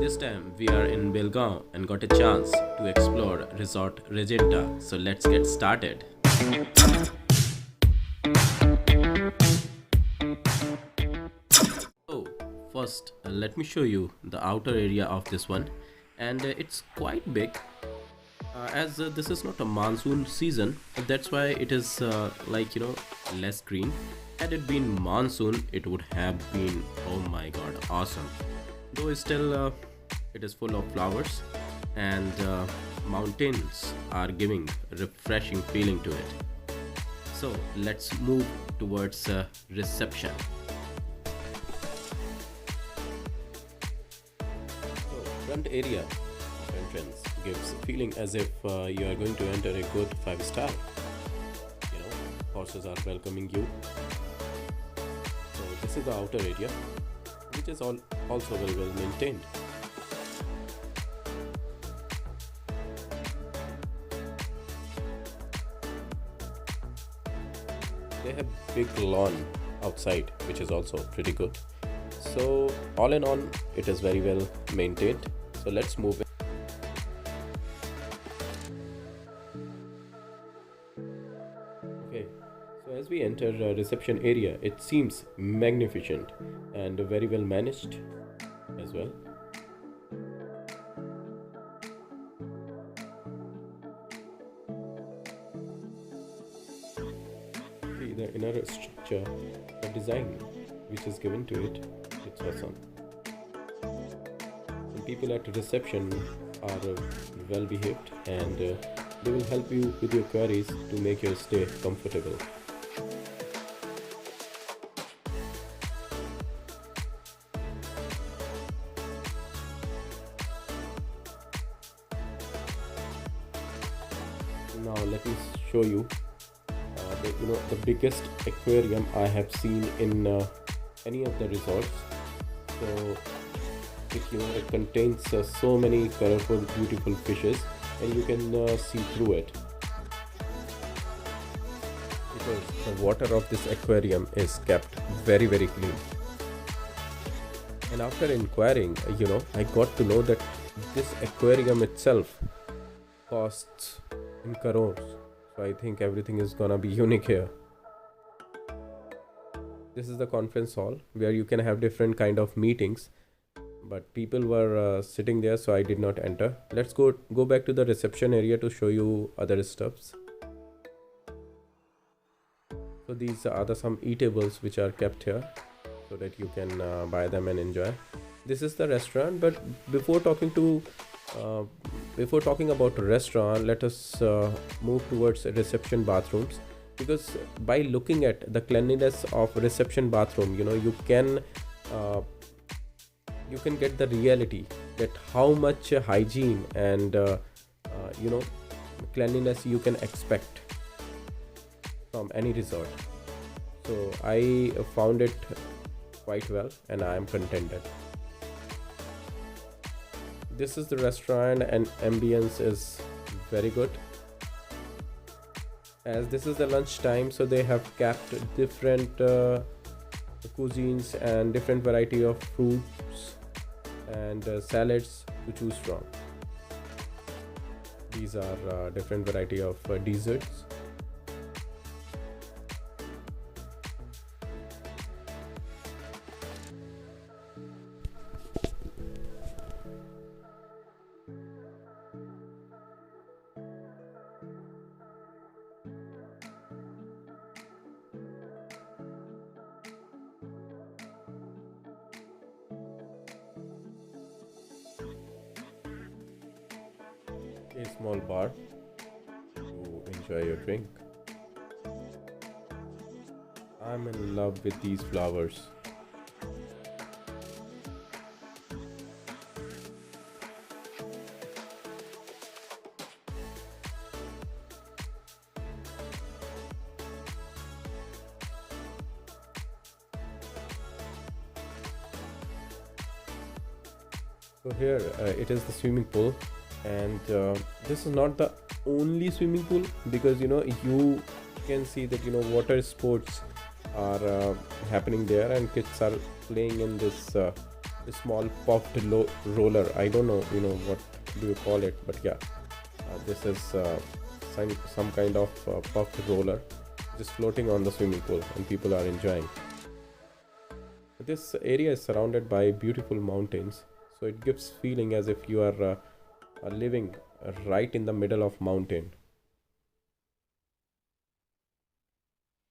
This time we are in Belagavi and got a chance to explore resort Regenta. So let's get started. So first let me show you the outer area of this one, and it's quite big. As this is not a monsoon season, that's why it is less green. Had it been monsoon, it would have been, oh my god, awesome. Though still it is full of flowers, and mountains are giving refreshing feeling to it. So let's move towards reception. So front area of entrance gives a feeling as if you are going to enter a good 5-star. Horses are welcoming you. So this is the outer area, which is also very well maintained. They have big lawn outside, which is also pretty good. So all in all, it is very well maintained. So let's move in. Okay, so as we enter reception area, it seems magnificent and very well managed as well. See the inner structure, the design which is given to it, it's awesome. And people at reception are well behaved, and they will help you with your queries to make your stay comfortable. Now let me show you the biggest aquarium I have seen in any of the resorts. So it contains so many colorful, beautiful fishes, and you can see through it, because the water of this aquarium is kept very clean. And after inquiring, I got to know that this aquarium itself costs in crores. So I think everything is gonna be unique here. This is the conference hall where you can have different kind of meetings, but people were sitting there, so I did not enter. Let's go back to the reception area to show you other stuffs. So these are some eatables which are kept here, so that you can buy them and enjoy. This is the restaurant, but before talking about restaurant, let us move towards reception bathrooms, because by looking at the cleanliness of reception bathroom, you can get the reality that how much hygiene and cleanliness you can expect from any resort. So I found it quite well, and I am contented. This is the restaurant, and ambience is very good. As this is the lunch time, so they have kept different cuisines and different variety of fruits and salads to choose from. These are different variety of desserts. A small bar to enjoy your drink. I'm in love with these flowers. So here it is the swimming pool, and this is not the only swimming pool, because you can see that water sports are happening there, and kids are playing in this small puffed roller. I don't know, what do you call it, but yeah, this is some kind of puffed roller just floating on the swimming pool, and people are enjoying. This area is surrounded by beautiful mountains, so it gives feeling as if you are living right in the middle of mountain.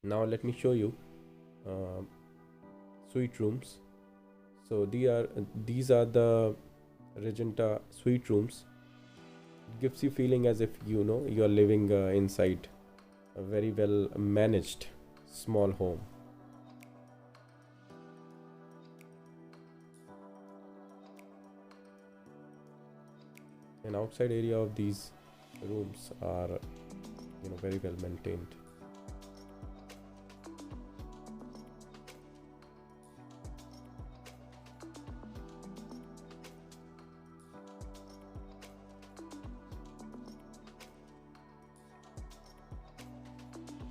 Now let me show you uh, suite rooms. So these are the Regenta suite rooms. It gives you feeling as if you are living inside a very well managed small home. And outside area of these rooms are very well maintained.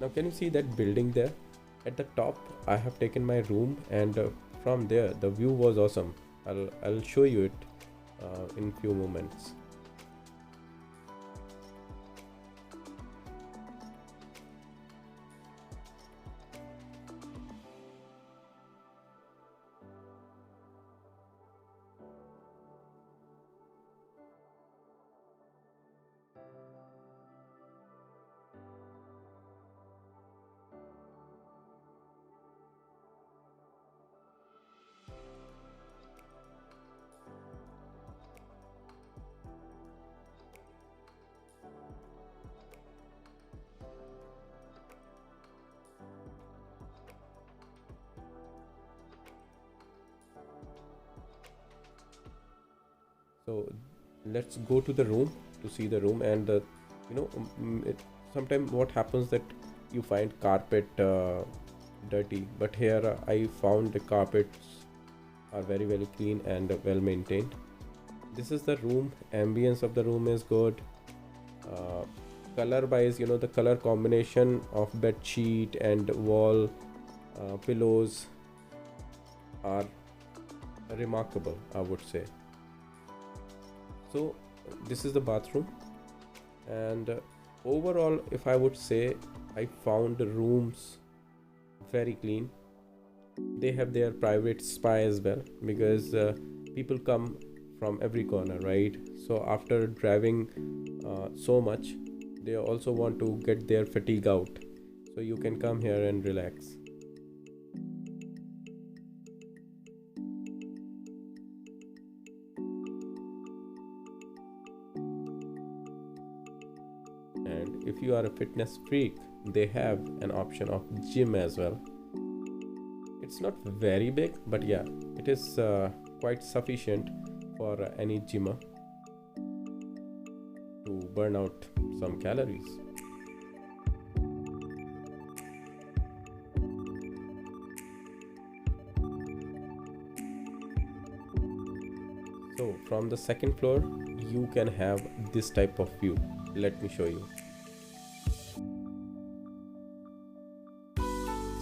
Now can you see that building there? At the top I have taken my room, and from there the view was awesome. I'll show you it in few moments. So let's go to the room to see the room. And sometimes what happens that you find carpet dirty, but here I found the carpets are very very clean and well maintained. This is the room. Ambience of the room is good. Color wise, the color combination of bed sheet and wall pillows are remarkable, I would say. So this is the bathroom, and overall if I would say, I found the rooms very clean. They have their private spa as well, because people come from every corner, right? So after driving so much, they also want to get their fatigue out, so you can come here and relax. And if you are a fitness freak, they have an option of gym as well. It's not very big, but yeah, it is quite sufficient for any gymmer to burn out some calories. So from the second floor you can have this type of view. Let me show you.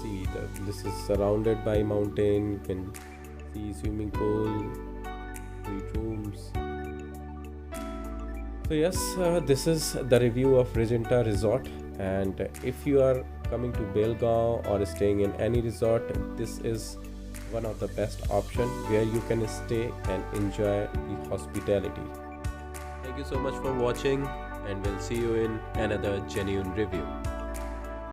See that this is surrounded by mountain. You can see swimming pool, 3 rooms. So yes, this is the review of Regenta Resort, and if you are coming to Belagavi or staying in any resort, this is one of the best option where you can stay and enjoy the hospitality. Thank you so much for watching, and we'll see you in another genuine review.